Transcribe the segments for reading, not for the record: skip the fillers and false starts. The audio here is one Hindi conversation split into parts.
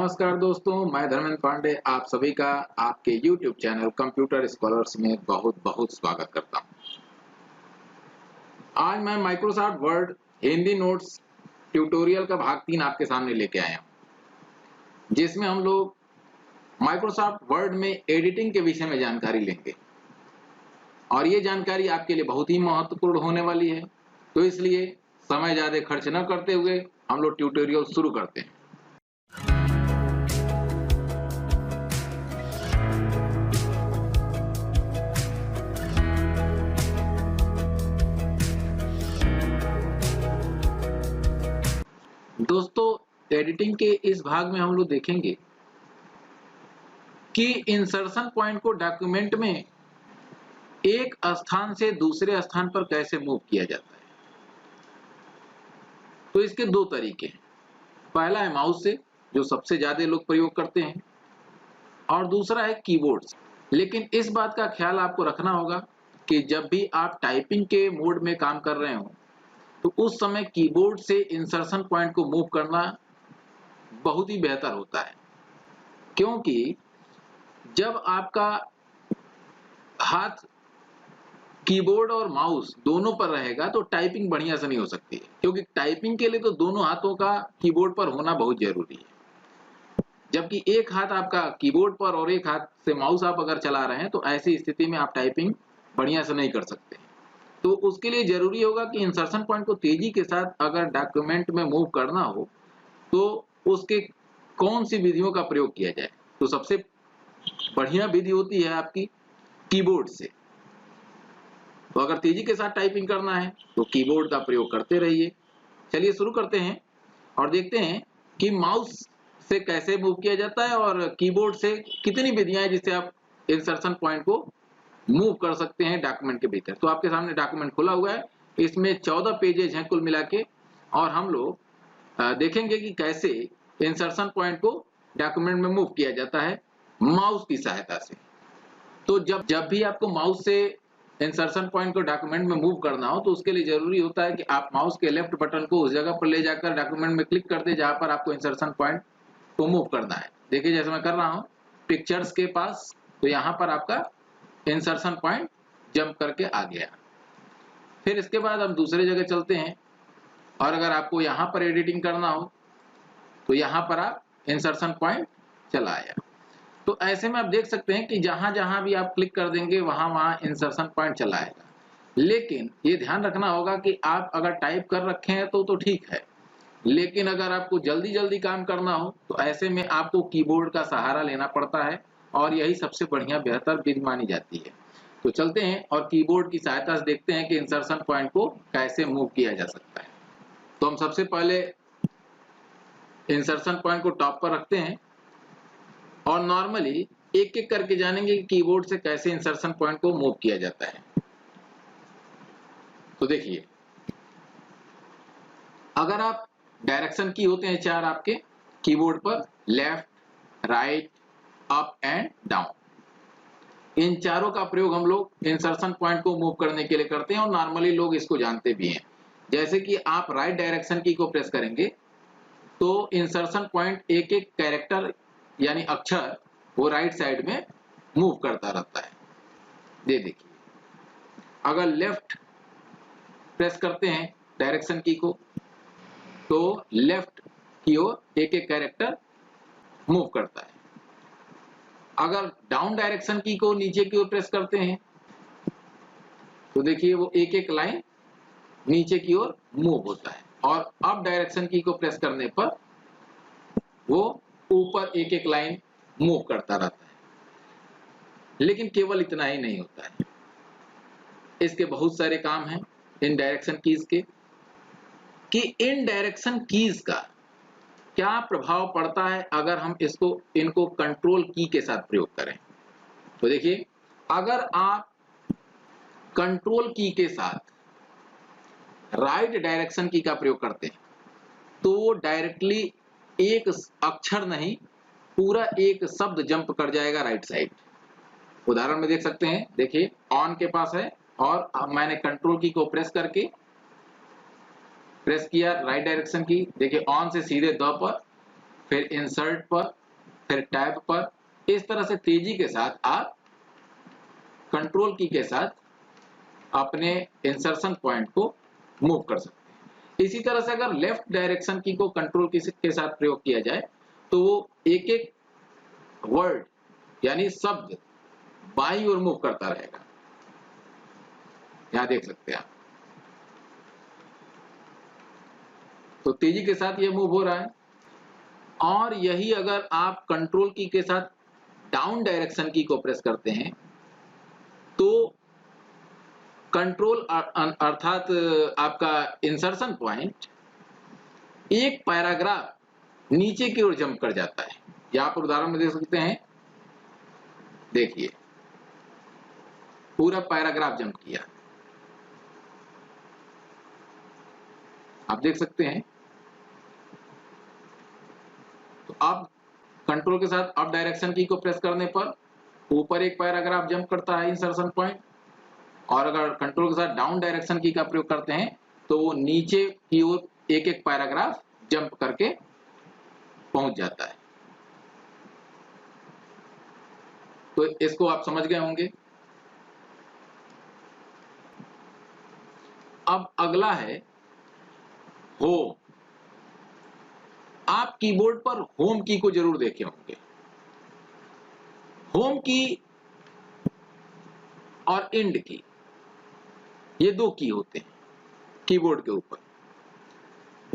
नमस्कार दोस्तों, मैं धर्मेंद्र पांडे आप सभी का आपके YouTube चैनल कंप्यूटर स्कॉलर्स में बहुत बहुत स्वागत करता हूं। आज मैं Microsoft word Hindi notes tutorial का भाग 3 आपके सामने लेके आया हूं, जिसमें हम लोग माइक्रोसॉफ्ट वर्ड में एडिटिंग के विषय में जानकारी लेंगे और ये जानकारी आपके लिए बहुत ही महत्वपूर्ण होने वाली है। तो इसलिए समय ज़्यादा खर्च न करते हुए हम लोग ट्यूटोरियल शुरू करते हैं। दोस्तों, एडिटिंग के इस भाग में हम लोग देखेंगे कि इंसर्शन पॉइंट को डॉक्यूमेंट में एक स्थान से दूसरे स्थान पर कैसे मूव किया जाता है। तो इसके दो तरीके हैं। पहला है माउस से, जो सबसे ज्यादा लोग प्रयोग करते हैं, और दूसरा है कीबोर्ड से। लेकिन इस बात का ख्याल आपको रखना होगा कि जब भी आप टाइपिंग के मोड में काम कर रहे हो तो उस समय कीबोर्ड से इंसर्शन पॉइंट को मूव करना बहुत ही बेहतर होता है, क्योंकि जब आपका हाथ कीबोर्ड और माउस दोनों पर रहेगा तो टाइपिंग बढ़िया से नहीं हो सकती है, क्योंकि टाइपिंग के लिए तो दोनों हाथों का कीबोर्ड पर होना बहुत जरूरी है। जबकि एक हाथ आपका कीबोर्ड पर और एक हाथ से माउस आप अगर चला रहे हैं तो ऐसी स्थिति में आप टाइपिंग बढ़िया से नहीं कर सकते। तो उसके लिए जरूरी होगा कि इंसर्शन पॉइंट को तेजी के साथ अगर डॉक्यूमेंट में मूव करना हो तो उसके कौन सी विधियों का प्रयोग किया जाए। तो सबसे बढ़िया विधि होती है आपकी कीबोर्ड से। तो अगर तेजी के साथ टाइपिंग करना है तो कीबोर्ड का प्रयोग करते रहिए। चलिए शुरू करते हैं और देखते हैं कि माउस से कैसे मूव किया जाता है और कीबोर्ड से कितनी विधियां हैं जिससे आप इंसर्शन पॉइंट को मूव कर सकते हैं डॉक्यूमेंट के भीतर। तो आपके सामने डॉक्यूमेंट खुला हुआ है, इसमें 14 पेजेज हैं कुल मिला के, और हम लोग देखेंगे कि कैसे इंसर्शन पॉइंट को डॉक्यूमेंट में मूव किया जाता है माउस की सहायता से। तो जब भी आपको माउस से इंसर्शन पॉइंट को डॉक्यूमेंट में मूव करना हो तो उसके लिए जरूरी होता है कि आप माउस के लेफ्ट बटन को उस जगह पर ले जाकर डॉक्यूमेंट में क्लिक कर दे जहां पर आपको इंसर्शन पॉइंट को मूव करना है। देखिए जैसे मैं कर रहा हूं पिक्चर्स के पास, तो यहाँ पर आपका इंसर्शन पॉइंट जंप करके आ गया। फिर इसके बाद हम दूसरे जगह चलते हैं और अगर आपको यहाँ पर एडिटिंग करना हो तो यहाँ पर आप इंसर्शन पॉइंट चला आया। तो ऐसे में आप देख सकते हैं कि जहां जहां भी आप क्लिक कर देंगे वहां वहां इंसर्शन पॉइंट चला आएगा। लेकिन ये ध्यान रखना होगा कि आप अगर टाइप कर रखे हैं तो ठीक है, लेकिन अगर आपको जल्दी जल्दी काम करना हो तो ऐसे में आपको कीबोर्ड का सहारा लेना पड़ता है और यही सबसे बढ़िया बेहतर विधि मानी जाती है। तो चलते हैं और कीबोर्ड की सहायता से देखते हैं कि इंसर्शन पॉइंट को कैसे मूव किया जा सकता है। तो हम सबसे पहले इंसर्शन पॉइंट को टॉप पर रखते हैं और नॉर्मली एक एक करके जानेंगे कि कीबोर्ड से कैसे इंसर्शन पॉइंट को मूव किया जाता है। तो देखिए, अगर आप डायरेक्शन की होते हैं 4 आपके कीबोर्ड पर, left, right, up and down, इन चारों का प्रयोग हम लोग इंसर्शन पॉइंट को मूव करने के लिए करते हैं और नॉर्मली लोग इसको जानते भी हैं। जैसे कि आप राइट डायरेक्शन की को प्रेस करेंगे तो इंसर्शन पॉइंट एक एक कैरेक्टर यानी अक्षर वो राइट साइड में मूव करता रहता है। ये देखिए, अगर लेफ्ट प्रेस करते हैं डायरेक्शन की को तो लेफ्ट की ओर एक एक कैरेक्टर मूव करता है। अगर डाउन डायरेक्शन की को नीचे की ओर प्रेस करते हैं तो देखिए वो एक एक लाइन नीचे की ओर मूव होता है, और अप डायरेक्शन की को प्रेस करने पर वो ऊपर एक एक लाइन मूव करता रहता है। लेकिन केवल इतना ही नहीं होता है, इसके बहुत सारे काम हैं इन डायरेक्शन कीज के, कि इन डायरेक्शन कीज का क्या प्रभाव पड़ता है अगर हम इनको कंट्रोल की के साथ प्रयोग करें। तो देखिए, अगर आप कंट्रोल की के साथ राइट डायरेक्शन की का प्रयोग करते हैं तो डायरेक्टली एक अक्षर नहीं पूरा एक शब्द जंप कर जाएगा राइट साइड। उदाहरण में देख सकते हैं, देखिए ऑन के पास है और मैंने कंट्रोल की को प्रेस किया राइट डायरेक्शन की, देखिए ऑन से सीधे द पर फिर इंसर्ट पर, फिर टैब पर। इस तरह से तेजी के साथ आप कंट्रोल की के साथ अपने इंसर्शन पॉइंट को मूव कर सकते हैं। इसी तरह से अगर लेफ्ट डायरेक्शन की को कंट्रोल की के साथ प्रयोग किया जाए तो वो एक एक वर्ड यानी शब्द बाईं ओर मूव करता रहेगा। यहां देख सकते हैं आप, तो तेजी के साथ ये मूव हो रहा है। और यही अगर आप कंट्रोल की के साथ डाउन डायरेक्शन की को प्रेस करते हैं तो कंट्रोल अर्थात आपका इंसर्शन पॉइंट एक पैराग्राफ नीचे की ओर जंप कर जाता है। यहां पर उदाहरण में देख सकते हैं, देखिए पूरा पैराग्राफ जंप किया, आप देख सकते हैं। तो अब कंट्रोल के साथ अप डायरेक्शन की को प्रेस करने पर ऊपर एक पैराग्राफ जंप करता है इंसर्शन पॉइंट, और अगर कंट्रोल के साथ डाउन डायरेक्शन की का प्रयोग करते हैं तो वो नीचे की ओर एक एक पैराग्राफ जंप करके पहुंच जाता है। तो इसको आप समझ गए होंगे। अब अगला है होम। आप कीबोर्ड पर होम की को जरूर देखे होंगे। होम की और एंड की, ये दो की होते हैं कीबोर्ड के ऊपर।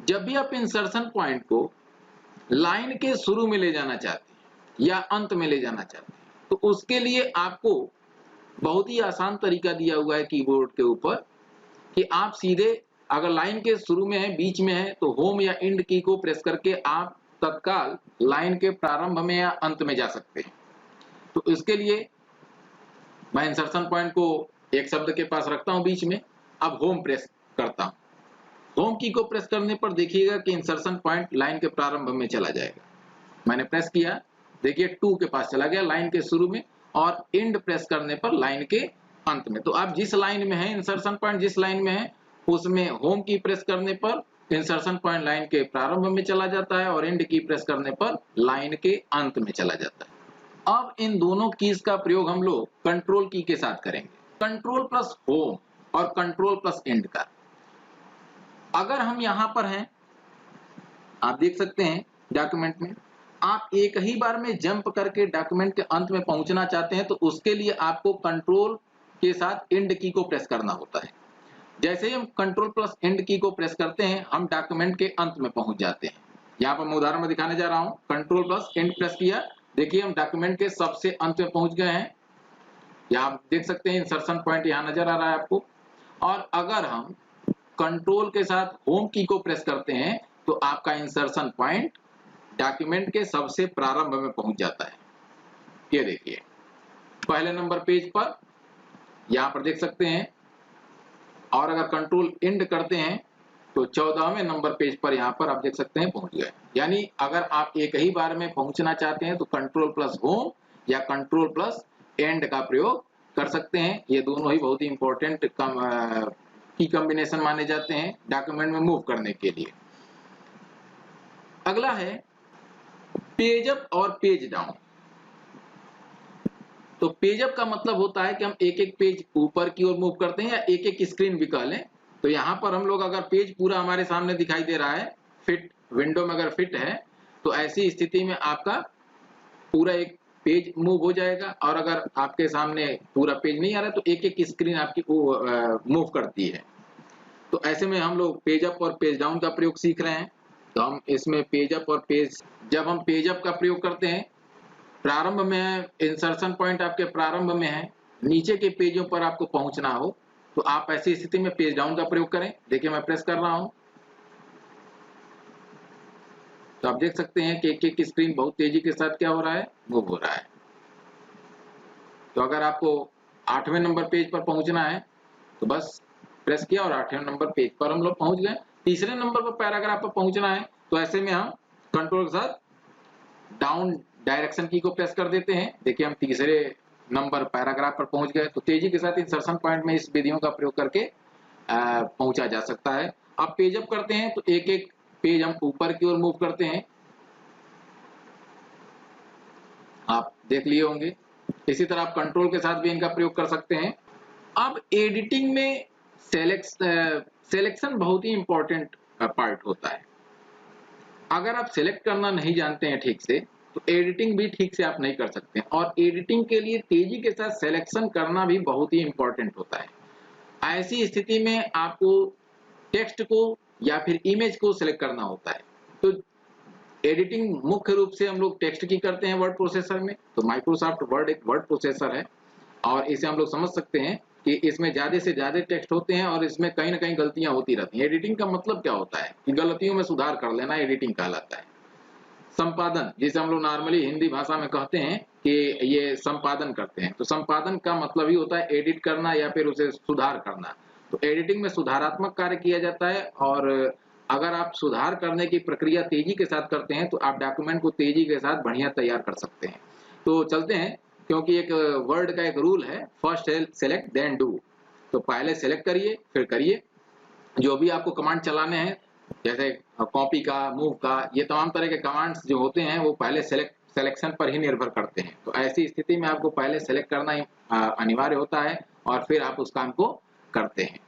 जब भी आप इंसर्शन पॉइंट को लाइन के शुरू में ले जाना चाहते हैं या अंत में ले जाना चाहते हैं तो उसके लिए आपको बहुत ही आसान तरीका दिया हुआ है कीबोर्ड के ऊपर कि आप सीधे अगर लाइन के शुरू में है, बीच में है, तो होम या एंड की को प्रेस करके आप तत्काल लाइन के प्रारंभ में या अंत में जा सकते हैं। तो इसके लिए मैं इंसर्शन पॉइंट को एक शब्द के पास रखता हूं बीच में, अब होम प्रेस करता हूं। होम की को प्रेस करने पर देखिएगा कि इंसर्शन पॉइंट लाइन के प्रारंभ में चला जाएगा। मैंने प्रेस किया, देखिए 2 के पास चला गया लाइन के शुरू में, और एंड प्रेस करने पर लाइन के अंत में। तो आप जिस लाइन में है, इंसर्शन पॉइंट जिस लाइन में है उसमें होम की प्रेस करने पर इंसर्शन पॉइंट लाइन के प्रारंभ में चला जाता है और एंड की प्रेस करने पर लाइन के अंत में चला जाता है। अब इन दोनों कीज का प्रयोग हम लोग कंट्रोल की के साथ करेंगे, कंट्रोल प्लस होम और कंट्रोल प्लस एंड का। अगर हम यहां पर हैं, आप देख सकते हैं डॉक्यूमेंट में, आप एक ही बार में जंप करके डॉक्यूमेंट के अंत में पहुंचना चाहते हैं तो उसके लिए आपको कंट्रोल के साथ एंड की को प्रेस करना होता है। जैसे ही हम कंट्रोल प्लस एंड की को प्रेस करते हैं हम डॉक्यूमेंट के अंत में पहुंच जाते हैं। यहाँ पर मैं उदाहरण में दिखाने जा रहा हूं, कंट्रोल प्लस एंड प्रेस किया, देखिए हम डॉक्यूमेंट के सबसे अंत में पहुंच गए हैं। यहाँ आप देख सकते हैं इंसर्शन पॉइंट यहाँ नजर आ रहा है आपको। और अगर हम कंट्रोल के साथ होम की को प्रेस करते हैं तो आपका इंसर्शन पॉइंट डॉक्यूमेंट के सबसे प्रारंभ में पहुंच जाता है। ये देखिए पहले नंबर पेज पर यहां पर देख सकते हैं, और अगर कंट्रोल एंड करते हैं तो 14वें नंबर पेज पर यहां पर आप देख सकते हैं पहुंच गए। यानी अगर आप एक ही बार में पहुंचना चाहते हैं तो कंट्रोल प्लस होम या कंट्रोल प्लस एंड का प्रयोग कर सकते हैं। ये दोनों ही बहुत ही इंपॉर्टेंट की कॉम्बिनेशन माने जाते हैं डॉक्यूमेंट में मूव करने के लिए। अगला है पेज अप और पेज डाउन। तो पेज अप का मतलब होता है कि हम एक एक पेज ऊपर की ओर मूव करते हैं या एक एक स्क्रीन भी कह लें। तो यहां पर हम लोग अगर पेज पूरा हमारे सामने दिखाई दे रहा है, फिट विंडो में अगर फिट है, तो ऐसी स्थिति में आपका पूरा एक पेज मूव हो जाएगा। और अगर आपके सामने पूरा पेज नहीं आ रहा है तो एक एक स्क्रीन आपकी मूव करती है। तो ऐसे में हम लोग पेज अप और पेज डाउन का प्रयोग सीख रहे हैं। तो हम इसमें पेज अप और पेज, जब हम पेज अप का प्रयोग करते हैं, प्रारंभ में इंसर्शन पॉइंट आपके प्रारंभ में है, नीचे के पेजों पर आपको पहुंचना हो तो आप ऐसी स्थिति में पेज डाउन का प्रयोग करें। देखिए मैं प्रेस कर रहा हूं तो आप देख सकते हैं कि एक एक स्क्रीन बहुत तेजी के साथ क्या हो रहा है, मूव हो रहा है। तो अगर आपको 8वें नंबर पेज पर पहुंचना है तो बस प्रेस किया और 8वें नंबर पेज पर हम लोग पहुंच गए। तीसरे नंबर पर पैराग्राफ पर पहुंचना है तो ऐसे में हम कंट्रोल के साथ डाउन डायरेक्शन की को प्रेस कर देते हैं। देखिए हम तीसरे नंबर पैराग्राफ पर पहुंच गए। तो तेजी के साथ इंसर्शन पॉइंट में इस विधियों का प्रयोग करके पहुंचा जा सकता है। अब पेज अप करते हैं तो एक एक पेज हम ऊपर की ओर मूव करते हैं। आप देख लिए होंगे। इसी तरह आप कंट्रोल के साथ भी इनका प्रयोग कर सकते हैं। अब एडिटिंग में सिलेक्शन बहुत ही इंपॉर्टेंट पार्ट होता है। अगर आप सिलेक्ट करना नहीं जानते हैं ठीक से, तो एडिटिंग भी ठीक से आप नहीं कर सकते, और एडिटिंग के लिए तेजी के साथ सिलेक्शन करना भी बहुत ही इंपॉर्टेंट होता है। ऐसी स्थिति में आपको टेक्स्ट को या फिर इमेज को सिलेक्ट करना होता है। तो एडिटिंग मुख्य रूप से हम लोग टेक्स्ट की करते हैं वर्ड प्रोसेसर में। तो माइक्रोसॉफ्ट वर्ड एक वर्ड प्रोसेसर है, और इसे हम लोग समझ सकते हैं कि इसमें ज्यादा से ज्यादा टेक्स्ट होते हैं और इसमें कहीं ना कहीं गलतियां होती रहती हैं। एडिटिंग का मतलब क्या होता है कि गलतियों में सुधार कर लेना एडिटिंग कहलाता है। संपादन, जिसे हम लोग नॉर्मली हिंदी भाषा में कहते हैं कि ये संपादन करते हैं, तो संपादन का मतलब ही होता है एडिट करना या फिर उसे सुधार करना। तो एडिटिंग में सुधारात्मक कार्य किया जाता है, और अगर आप सुधार करने की प्रक्रिया तेजी के साथ करते हैं तो आप डॉक्यूमेंट को तेजी के साथ बढ़िया तैयार कर सकते हैं। तो चलते हैं, क्योंकि एक वर्ड का एक रूल है, फर्स्ट सेलेक्ट देन डू। तो पहले सेलेक्ट करिए फिर करिए। जो भी आपको कमांड चलाने हैं, जैसे कॉपी का, मूव का, ये तमाम तरह के कमांड्स जो होते हैं वो पहले सिलेक्शन पर ही निर्भर करते हैं। तो ऐसी स्थिति में आपको पहले सेलेक्ट करना अनिवार्य होता है, और फिर आप उस काम को करते हैं।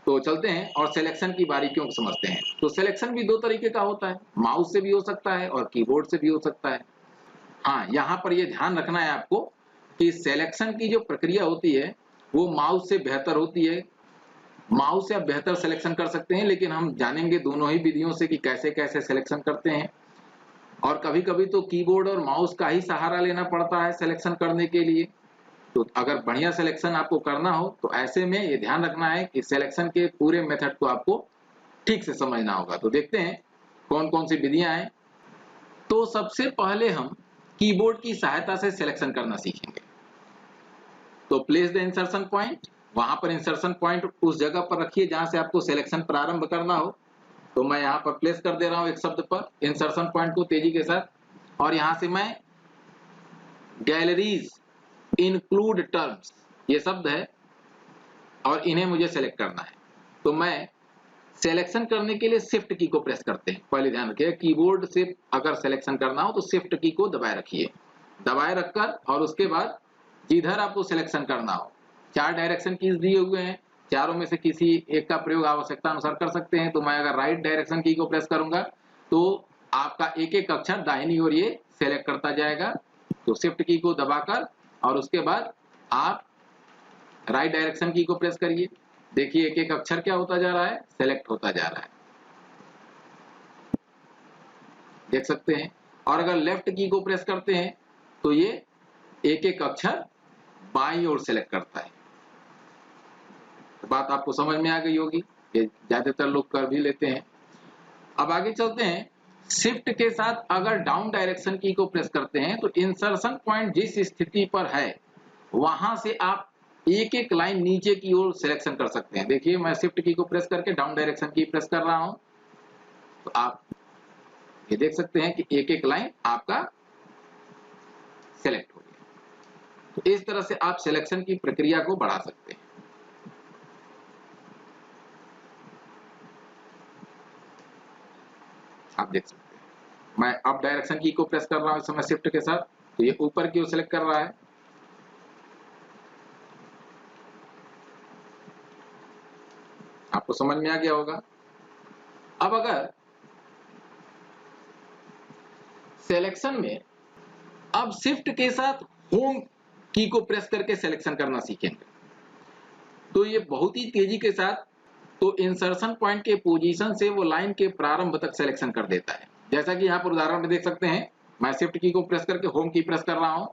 तो चलते हैं और सिलेक्शन की बारीकियों को समझते हैं। तो सिलेक्शन भी दो तरीके का होता है, माउस से भी हो सकता है और कीबोर्ड से भी हो सकता है। हाँ, यहाँ पर ये ध्यान रखना है आपको कि सिलेक्शन की जो प्रक्रिया होती है वो माउस से बेहतर होती है। माउस से आप बेहतर सिलेक्शन कर सकते हैं, लेकिन हम जानेंगे दोनों ही विधियों से कि कैसे कैसे सिलेक्शन करते हैं। और कभी कभी तो कीबोर्ड और माउस का ही सहारा लेना पड़ता है सिलेक्शन करने के लिए। तो अगर बढ़िया सिलेक्शन आपको करना हो तो ऐसे में ये ध्यान रखना है कि सिलेक्शन के पूरे मेथड को आपको ठीक से समझना होगा। तो देखते हैं कौन कौन सी विधियां हैं। तो सबसे पहले हम कीबोर्ड की सहायता से सिलेक्शन करना सीखेंगे। तो प्लेस द इंसर्शन पॉइंट, वहां पर इंसर्शन पॉइंट उस जगह पर रखिए जहां से आपको सिलेक्शन प्रारंभ करना हो। तो मैं यहाँ पर प्लेस कर दे रहा हूं एक शब्द पर इंसर्शन पॉइंट को तेजी के साथ, और यहां से मैं गैलरीज इंक्लूड टर्म्स, ये शब्द है और इन्हें मुझे सेलेक्ट करना है। तो मैं सिलेक्शन करने के लिए शिफ्ट की को प्रेस करते हैं। पहले ध्यान रखिए, कीबोर्ड से अगर सिलेक्शन करना हो तो शिफ्ट की को दबाए रखिए, दबाए रखकर, और उसके बाद जिधर आपको सिलेक्शन करना हो, 4 डायरेक्शन कीज दिए हुए हैं, चारों में से किसी एक का प्रयोग आवश्यकता अनुसार कर सकते हैं। तो मैं अगर राइट डायरेक्शन की को प्रेस करूंगा तो आपका एक एक अक्षर दाहिनी ओर ये सेलेक्ट करता जाएगा। तो शिफ्ट की को दबाकर और उसके बाद आप राइट डायरेक्शन की को प्रेस करिए। देखिए एक एक अक्षर क्या होता जा रहा है, सेलेक्ट होता जा रहा है, देख सकते हैं। और अगर लेफ्ट की को प्रेस करते हैं तो ये एक एक अक्षर बाईं ओर सेलेक्ट करता है। तो बात आपको समझ में आ गई होगी, ये ज्यादातर लोग कर भी लेते हैं। अब आगे चलते हैं। शिफ्ट के साथ अगर डाउन डायरेक्शन की को प्रेस करते हैं तो इंसर्शन पॉइंट जिस स्थिति पर है वहां से आप एक एक लाइन नीचे की ओर सिलेक्शन कर सकते हैं। देखिए मैं शिफ्ट की को प्रेस करके डाउन डायरेक्शन की प्रेस कर रहा हूं, तो आप ये देख सकते हैं कि एक एक लाइन आपका सेलेक्ट हो गया। तो इस तरह से आप सिलेक्शन की प्रक्रिया को बढ़ा सकते हैं। आप देख सकते हैं मैं अप डायरेक्शन की को प्रेस कर रहा हूं इस समय शिफ्ट के साथ, तो ये ऊपर की ओर सिलेक्ट कर रहा है। आपको समझ में आ गया होगा। अब अगर सिलेक्शन में अब शिफ्ट के साथ होम की को प्रेस करके सिलेक्शन करना सीखेंगे, तो ये बहुत ही तेजी के साथ तो इंसर्शन पॉइंट के पोजीशन से वो लाइन के प्रारंभ तक सिलेक्शन कर देता है। जैसा कि यहाँ पर उदाहरण में देख सकते हैं, मैं शिफ्ट की को प्रेस करके होम की प्रेस कर रहा हूं,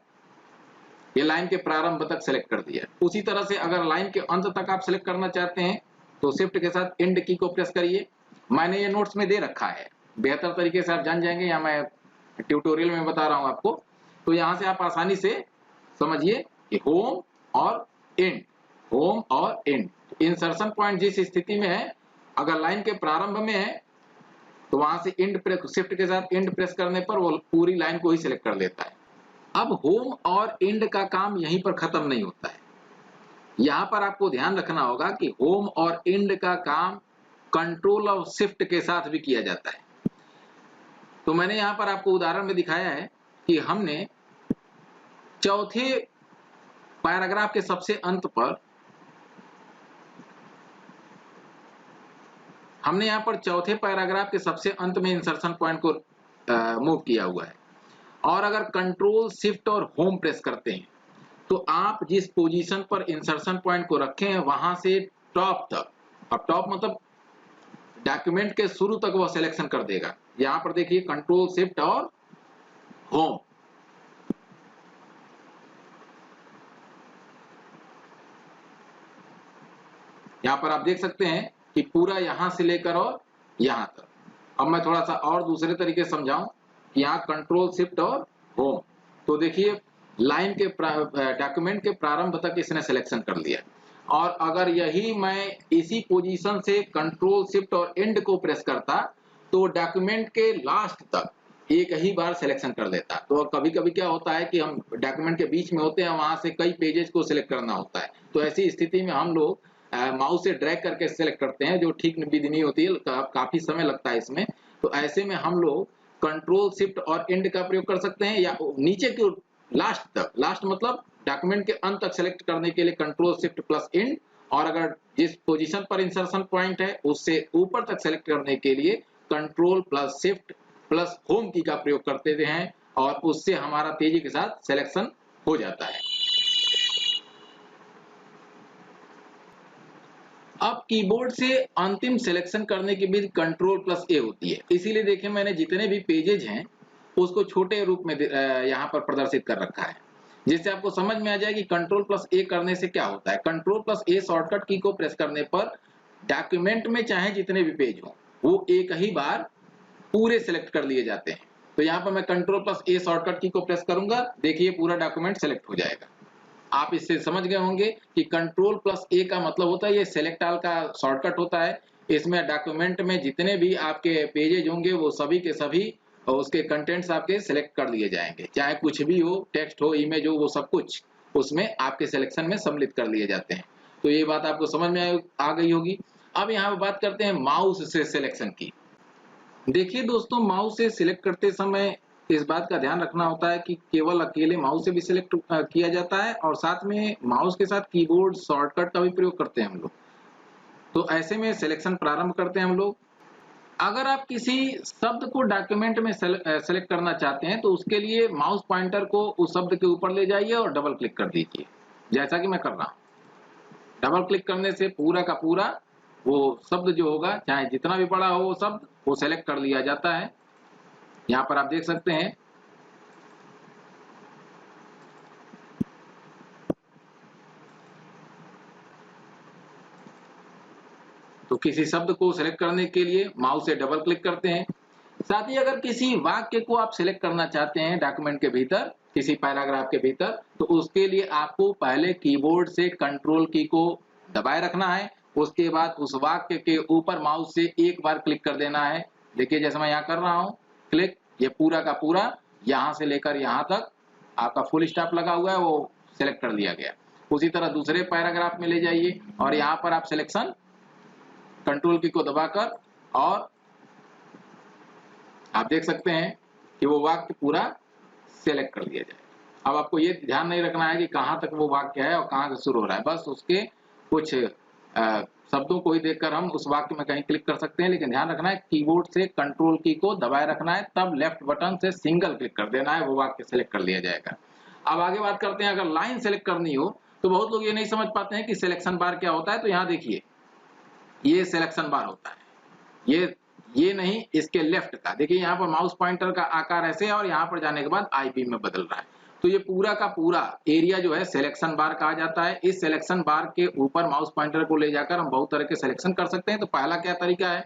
ये लाइन के प्रारंभ तक सिलेक्ट कर दिया। उसी तरह से अगर लाइन के अंत तक आप सिलेक्ट करना चाहते हैं तो शिफ्ट के साथ एंड की को प्रेस करिए। मैंने ये नोट्स में दे रखा है, बेहतर तरीके से आप जान जाएंगे, या मैं ट्यूटोरियल में बता रहा हूं आपको। तो यहां से आप आसानी से समझिए कि होम और एंड, होम और एंड। इंसर्शन पॉइंट जिस स्थिति में है, अगर लाइन के प्रारंभ में है तो वहां से एंड प्रेस, शिफ्ट के साथ एंड प्रेस करने पर वो पूरी लाइन को ही सिलेक्ट कर लेता है। अब होम और एंड का काम यहीं पर खत्म नहीं होता है। यहां पर आपको ध्यान रखना होगा कि होम और एंड का काम कंट्रोल और शिफ्ट के साथ भी किया जाता है। तो मैंने यहां पर आपको उदाहरण में दिखाया है कि हमने चौथे पैराग्राफ के सबसे अंत पर हमने यहाँ पर चौथे पैराग्राफ के सबसे अंत में इंसर्शन पॉइंट को मूव किया हुआ है, और अगर कंट्रोल शिफ्ट और होम प्रेस करते हैं तो आप जिस पोजीशन पर इंसर्शन पॉइंट को रखे हैं वहां से टॉप तक, अब टॉप मतलब डॉक्यूमेंट के शुरू तक वह सिलेक्शन कर देगा। यहां पर देखिए कंट्रोल शिफ्ट और होम, यहां पर आप देख सकते हैं कि पूरा यहां से लेकर और यहां तक। अब मैं थोड़ा सा और दूसरे तरीके से समझाऊं कि यहाँ कंट्रोल शिफ्ट और होम, तो देखिए लाइन के डॉक्यूमेंट के प्रारंभ तक इसने सिलेक्शन कर लिया, और अगर यही मैं इसी पोजीशन से कंट्रोल शिफ्ट और एंड को प्रेस करता तो डॉक्यूमेंट के लास्ट तक एक ही बार सिलेक्शन कर लेता। तो कभी कभी क्या होता है कि हम डॉक्यूमेंट के बीच में होते हैं, वहां से कई पेजेस को सिलेक्ट करना होता है, तो ऐसी स्थिति में हम लोग माउस से ड्रैग करके सिलेक्ट करते हैं, जो ठीक विधि नहीं होती है, काफी समय लगता है इसमें। तो ऐसे में हम लोग कंट्रोल शिफ्ट और एंड का प्रयोग कर सकते हैं, या नीचे की लास्ट तक, लास्ट मतलब डॉक्यूमेंट के अंत तक सेलेक्ट करने के लिए कंट्रोल शिफ्ट प्लस एंड, और अगर जिस पोजीशन पर इंसर्शन पॉइंट है उससे ऊपर तक सेलेक्ट करने के लिए control plus shift plus home की का प्रयोग करते हैं, और उससे हमारा तेजी के साथ सिलेक्शन हो जाता है। अब कीबोर्ड से अंतिम सिलेक्शन करने की विधि कंट्रोल प्लस ए होती है, इसीलिए देखिए मैंने जितने भी पेजेज हैं उसको छोटे रूप में यहाँ पर प्रदर्शित कर रखा है, जिससे आपको समझ में आ जाए कि कंट्रोल प्लस ए करने से क्या होता है। कंट्रोल प्लस ए शॉर्टकट की को प्रेस करने पर डॉक्यूमेंट में चाहे जितने भी पेज हो वो एक ही बार पूरे सिलेक्ट कर लिए जाते हैं। तो यहाँ पर मैं कंट्रोल प्लस ए शॉर्टकट की को प्रेस करूंगा, देखिए पूरा डॉक्यूमेंट सेलेक्ट हो जाएगा। आप इससे समझ गए होंगे कि कंट्रोल प्लस ए का मतलब होता है ये सेलेक्ट ऑल का शॉर्टकट होता है। इसमें डॉक्यूमेंट में जितने भी आपके पेजेज होंगे वो सभी के सभी और उसके कंटेंट्स आपके सिलेक्ट कर लिए जाएंगे, चाहे कुछ भी हो, टेक्स्ट हो, इमेज हो, वो सब कुछ उसमें आपके सिलेक्शन में सम्मिलित कर लिए जाते हैं। तो ये बात आपको समझ में आ गई होगी। अब यहाँ पे बात करते हैं माउस से सिलेक्शन की। देखिए दोस्तों, माउस से सिलेक्ट करते समय इस बात का ध्यान रखना होता है कि केवल अकेले माउस से भी सिलेक्ट किया जाता है, और साथ में माउस के साथ कीबोर्ड शॉर्टकट का भी प्रयोग करते हैं हम लोग। तो ऐसे में सिलेक्शन प्रारंभ करते हैं हम लोग। अगर आप किसी शब्द को डॉक्यूमेंट में सेलेक्ट करना चाहते हैं तो उसके लिए माउस पॉइंटर को उस शब्द के ऊपर ले जाइए और डबल क्लिक कर दीजिए, जैसा कि मैं कर रहा हूं। डबल क्लिक करने से पूरा का पूरा वो शब्द जो होगा, चाहे जितना भी बड़ा हो वो शब्द, वो सेलेक्ट कर लिया जाता है। यहाँ पर आप देख सकते हैं तो किसी शब्द को सिलेक्ट करने के लिए माउस से डबल क्लिक करते हैं। साथ ही अगर किसी वाक्य को आप सिलेक्ट करना चाहते हैं डॉक्यूमेंट के भीतर, किसी पैराग्राफ के भीतर, तो उसके लिए आपको पहले कीबोर्ड से कंट्रोल की को दबाए रखना है, उसके बाद उस वाक्य के ऊपर माउस से एक बार क्लिक कर देना है। देखिए जैसे मैं यहाँ कर रहा हूँ क्लिक, ये पूरा का पूरा यहाँ से लेकर यहाँ तक आपका फुल स्टॉप लगा हुआ है वो सिलेक्ट कर लिया गया। उसी तरह दूसरे पैराग्राफ में ले जाइए और यहाँ पर आप सिलेक्शन कंट्रोल की को दबाकर, और आप देख सकते हैं कि वो वाक्य पूरा सेलेक्ट कर लिया जाए। अब आपको ये ध्यान नहीं रखना है कि कहाँ तक वो वाक्य है और कहाँ से शुरू हो रहा है, बस उसके कुछ शब्दों को ही देखकर हम उस वाक्य में कहीं क्लिक कर सकते हैं, लेकिन ध्यान रखना है कीबोर्ड से कंट्रोल की को दबाए रखना है, तब लेफ्ट बटन से सिंगल क्लिक कर देना है, वो वाक्य सेलेक्ट कर लिया जाएगा। अब आगे बात करते हैं, अगर लाइन सेलेक्ट करनी हो तो बहुत लोग ये नहीं समझ पाते हैं कि सिलेक्शन बार क्या होता है। तो यहाँ देखिए ये सिलेक्शन बार होता है, ये नहीं, इसके लेफ्ट का देखिए, यहाँ पर माउस पॉइंटर का आकार ऐसे है और यहाँ पर जाने के बाद आईपी में बदल रहा है। तो ये पूरा का पूरा एरिया जो है सिलेक्शन बार कहा जाता है। इस सिलेक्शन बार के ऊपर माउस पॉइंटर को ले जाकर हम बहुत तरह के सिलेक्शन कर सकते हैं। तो पहला क्या तरीका है,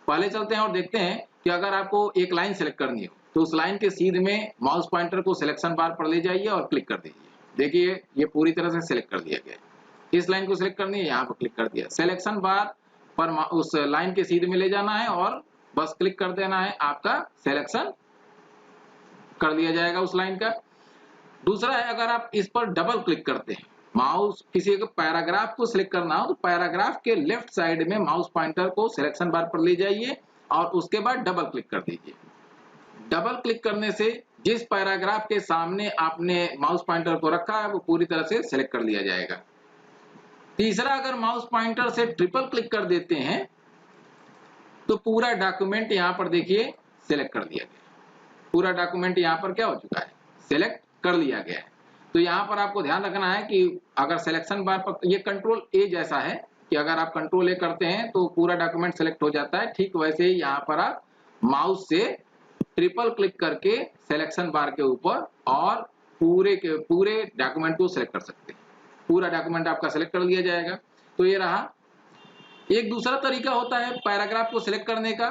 पहले चलते हैं और देखते हैं कि अगर आपको एक लाइन सेलेक्ट करनी हो तो उस लाइन के सीध में माउस पॉइंटर को सिलेक्शन बार पर ले जाइए और क्लिक कर दीजिए। देखिए ये पूरी तरह से सिलेक्ट कर दिया गया। इस लाइन को सिलेक्ट करनी है, यहाँ पर क्लिक कर दिया, सिलेक्शन बार पर उस लाइन के सीध में ले जाना है और बस क्लिक कर देना है, आपका सिलेक्शन कर लिया जाएगा उस लाइन का। दूसरा है, अगर आप इस पर डबल क्लिक करते हैं, माउस किसी एक पैराग्राफ को सिलेक्ट करना हो तो पैराग्राफ के लेफ्ट साइड में माउस पॉइंटर को सिलेक्शन बार पर ले जाइए और उसके बाद डबल क्लिक कर दीजिए। डबल क्लिक करने से जिस पैराग्राफ के सामने आपने माउस पॉइंटर को रखा है वो पूरी तरह से सिलेक्ट कर लिया जाएगा। तीसरा, अगर माउस पॉइंटर से ट्रिपल क्लिक कर देते हैं तो पूरा डॉक्यूमेंट यहाँ पर देखिए सिलेक्ट कर दिया गया। पूरा डॉक्यूमेंट यहाँ पर क्या हो चुका है, सिलेक्ट कर लिया गया है। तो यहाँ पर आपको ध्यान रखना है कि अगर सिलेक्शन बार पर, ये कंट्रोल ए जैसा है कि अगर आप कंट्रोल ए करते हैं तो पूरा डॉक्यूमेंट सिलेक्ट हो जाता है, ठीक वैसे ही यहाँ पर आप माउस से ट्रिपल क्लिक करके सिलेक्शन बार के ऊपर और पूरे डॉक्यूमेंट को सिलेक्ट कर सकते हैं। पूरा डॉक्यूमेंट आपका सिलेक्ट कर लिया जाएगा। तो ये रहा। एक दूसरा तरीका होता है पैराग्राफ को सिलेक्ट करने का,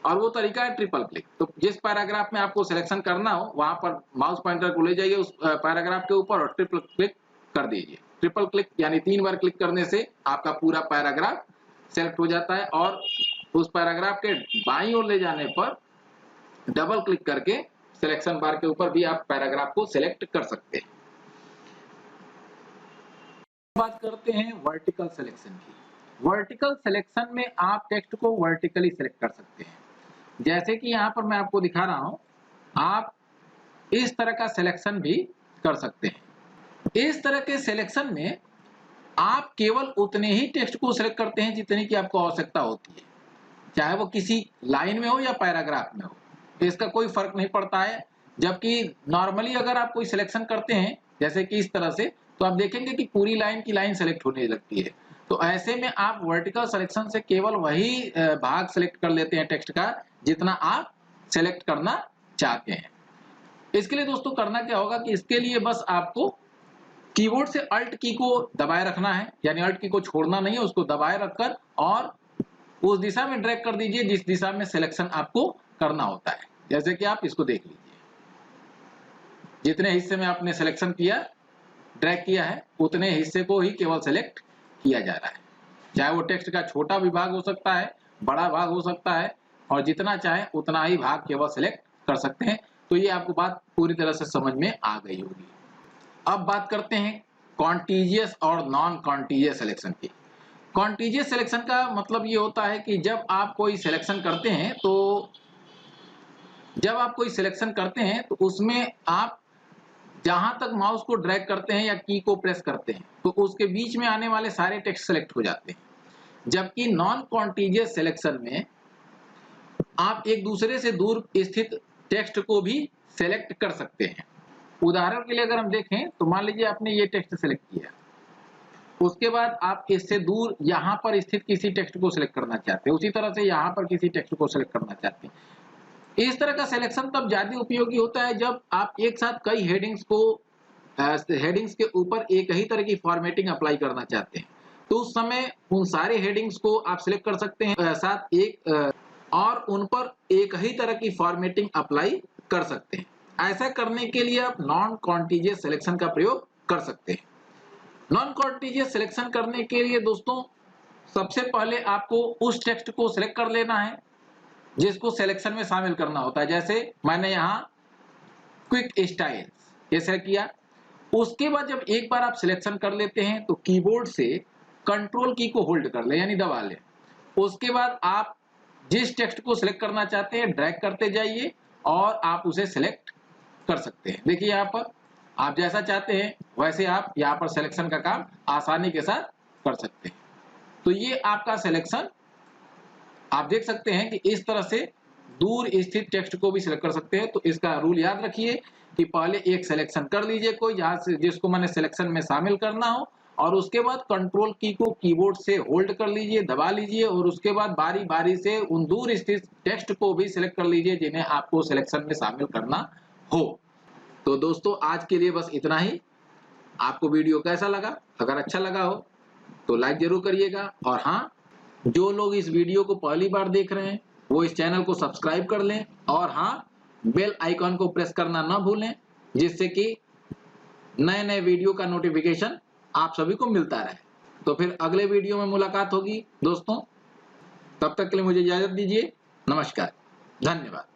और वो तरीका है ट्रिपल क्लिक। तो जिस पैराग्राफ में आपको सिलेक्शन करना हो वहां पर माउस पॉइंटर को ले जाइए उस पैराग्राफ के ऊपर और ट्रिपल क्लिक कर दीजिए। ट्रिपल क्लिक यानी 3 बार क्लिक करने से आपका पूरा पैराग्राफ सिलेक्ट हो जाता है, और उस पैराग्राफ के बाईं ओर ले जाने पर डबल क्लिक करके सिलेक्शन बार के ऊपर भी आप पैराग्राफ को सिलेक्ट कर सकते हैं। बात करते हैं वर्टिकल सिलेक्शन की। वर्टिकल सिलेक्शन में आप टेक्स्ट को वर्टिकली सिलेक्ट कर सकते हैं। जैसे कि यहाँ पर मैं आपको दिखा रहा हूं, आप इस तरह का सिलेक्शन भी कर सकते हैं। इस तरह के सिलेक्शन में आप केवल उतने ही टेक्स्ट को सिलेक्ट करते हैं जितनी की आपको आवश्यकता होती है, चाहे वो किसी लाइन में हो या पैराग्राफ में हो, इसका कोई फर्क नहीं पड़ता है। जबकि नॉर्मली अगर आप कोई सिलेक्शन करते हैं जैसे कि इस तरह से, तो आप देखेंगे कि पूरी लाइन की लाइन सेलेक्ट होने लगती है। तो ऐसे में आप वर्टिकल सिलेक्शन से केवल वही भाग सेलेक्ट कर लेते हैं टेक्स्ट का जितना आप सेलेक्ट करना चाहते हैं। इसके लिए दोस्तों करना क्या होगा कि इसके लिए बस आपको कीबोर्ड से अल्ट की को दबाए रखना है, यानी अल्ट की को छोड़ना नहीं है, उसको दबाए रखकर और उस दिशा में ड्रैग कर दीजिए जिस दिशा में सिलेक्शन आपको करना होता है। जैसे कि आप इसको देख लीजिए, जितने हिस्से में आपने सिलेक्शन किया, ड्रैग किया है, उतने हिस्से को ही केवल सिलेक्ट किया जा रहा है। चाहे वो टेक्स्ट का छोटा भी भाग हो सकता है, बड़ा भाग हो सकता है, और जितना चाहे उतना ही भाग केवल सिलेक्ट कर सकते हैं। तो ये आपको बात पूरी तरह से समझ में आ गई होगी। अब बात करते हैं कॉन्टिजियस और नॉन कॉन्टिजियस सिलेक्शन की। कॉन्टिजियस सिलेक्शन का मतलब ये होता है कि जब आप कोई सिलेक्शन करते हैं तो उसमें आप जहां तक माउस को ड्रैग करते हैं या की को प्रेस करते हैं तो उसके बीच में आने वाले सारे टेक्स्ट सेलेक्ट हो जाते हैं। जबकि नॉन कॉन्टिजियस सिलेक्शन में आप एक दूसरे से दूर स्थित टेक्स्ट को भी सेलेक्ट कर सकते हैं। उदाहरण के लिए अगर हम देखें तो मान लीजिए आपने ये टेक्स्ट सेलेक्ट किया, उसके बाद आप इससे दूर यहाँ पर स्थित किसी टेक्स्ट को सिलेक्ट करना चाहते हैं, उसी तरह से यहाँ पर किसी टेक्स्ट को सिलेक्ट करना चाहते हैं। इस तरह का सिलेक्शन तब ज्यादा उपयोगी होता है जब आप एक साथ कई हेडिंग्स के ऊपर एक ही तरह की फॉर्मेटिंग अप्लाई करना चाहते हैं। तो उस समय उन सारे हेडिंग्स को आप सिलेक्ट कर सकते हैं साथ एक और उन पर एक ही तरह की फॉर्मेटिंग अप्लाई कर सकते हैं। ऐसा करने के लिए आप नॉन कॉन्टिजियस सिलेक्शन का प्रयोग कर सकते हैं। नॉन कॉन्टिजियस सिलेक्शन करने के लिए दोस्तों सबसे पहले आपको उस टेक्स्ट को सिलेक्ट कर लेना है जिसको सिलेक्शन में शामिल करना होता है। जैसे मैंने यहाँ क्विक स्टाइल्स ये सेलेक्ट किया। उसके बाद जब एक बार आप सिलेक्शन कर लेते हैं तो कीबोर्ड से कंट्रोल की को होल्ड कर ले यानी दबा ले। उसके बाद आप जिस टेक्स्ट को सिलेक्ट करना चाहते हैं ड्रैग करते जाइए और आप उसे सिलेक्ट कर सकते हैं। देखिए यहाँ पर आप जैसा चाहते हैं वैसे आप यहाँ पर सिलेक्शन का काम आसानी के साथ कर सकते हैं। तो ये आपका सिलेक्शन आप देख सकते हैं कि इस तरह से दूर स्थित टेक्स्ट को भी सिलेक्ट कर सकते हैं। तो इसका रूल याद रखिए कि पहले एक सिलेक्शन कर लीजिए कोई जहां से जिसको मैंने सिलेक्शन में शामिल करना हो, और उसके बाद कंट्रोल की को कीबोर्ड से होल्ड कर लीजिए, दबा लीजिए, और उसके बाद बारी बारी से उन दूर स्थित टेक्स्ट को भी सिलेक्ट कर लीजिए जिन्हें आपको सिलेक्शन में शामिल करना हो। तो दोस्तों आज के लिए बस इतना ही। आपको वीडियो कैसा लगा? अगर अच्छा लगा हो तो लाइक जरूर करिएगा, और हाँ, जो लोग इस वीडियो को पहली बार देख रहे हैं वो इस चैनल को सब्सक्राइब कर लें, और हाँ, बेल आइकॉन को प्रेस करना ना भूलें जिससे कि नए नए वीडियो का नोटिफिकेशन आप सभी को मिलता रहे। तो फिर अगले वीडियो में मुलाकात होगी दोस्तों, तब तक के लिए मुझे इजाजत दीजिए। नमस्कार, धन्यवाद।